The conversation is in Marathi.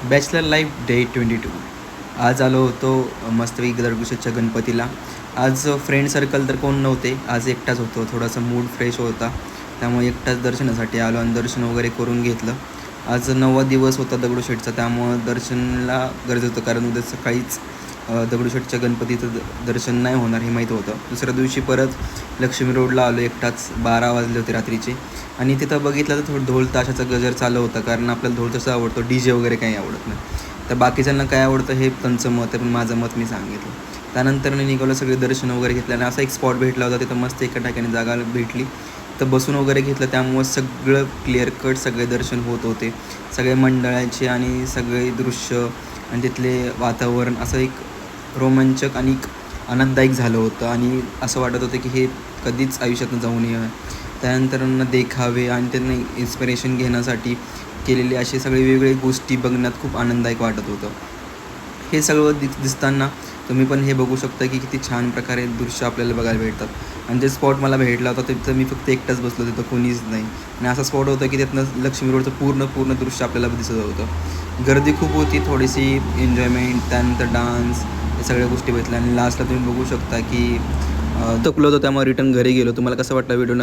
Bachelor life day 22. आज आलो होतो मस्तपैकी दगडूशेठच्या गणपतीला. आज फ्रेंड सर्कल तर कोण नव्हते, आज एकटाच होतो. थोडासा मूड फ्रेश होता, त्यामुळे एकटाच दर्शनासाठी आलो आणि दर्शन वगैरे करून घेतलं. आज 9वा दिवस होता दगडूशेठचा, त्यामुळं दर्शनला गरज होतं, कारण उद्या सकाळीच दगडूशेठच्या गणपतीचं दर्शन नाही होणार हे माहीत होतं. दुसऱ्या दिवशी परत लक्ष्मी रोडला आलो एकटाच. 12 वाजले होते रात्रीचे आणि तिथं बघितलं तर थोडं ढोल ताशाचा गजर चालू होता, कारण आपल्याला ढोल तसं आवडतो, DJ वगैरे काही आवडत नाही. तर बाकीच्यांना काय आवडतं हे त्यांचं मत आहे, पण माझं मत मी सांगितलं. त्यानंतर मी निघालो, सगळे दर्शन वगैरे घेतलं आणि असा एक स्पॉट भेटला होता, तिथं मस्त एका ठिकाणी जागा भेटली, तर बसून वगैरे घेतलं. त्यामुळं सगळं क्लिअर कट सगळे दर्शन होत होते, सगळे मंडळाचे आणि सगळे दृश्य आणि तिथले वातावरण असं एक रोमांचक आणि आनंददायक झालं होतं आणि असं वाटत होतं की हे कधीच आयुष्यातून जाऊ नये. त्यानंतर देखावे आणि त्यांना इन्स्पिरेशन घेण्यासाठी केलेले असे सगळे वेगवेगळे गोष्टी बघण्यात खूप आनंददायक वाटत होतं. हे सगळं दिसताना तुम्ही पण हे बघू शकता की किती छान प्रकारे दृश्य आपल्याला बघायला भेटतात. आणि जे स्पॉट मला भेटला होता तिथं मी फक्त एकटाच बसलो, तिथं कोणीच नाही. आणि असा स्पॉट होता की त्यातनं लक्ष्मी रोडचं पूर्ण दृश्य आपल्याला दिसत होतं. गर्दी खूप होती, थोडीशी एन्जॉयमेंट, त्यानंतर डान्स, या सगळ्या गोष्टी भेटल्या आणि लास्टला तुम्ही बघू शकता की थकलो होतो, त्यामुळे रिटर्न घरी गेलो. तुम्हाला कसं वाटलं व्हिडिओ?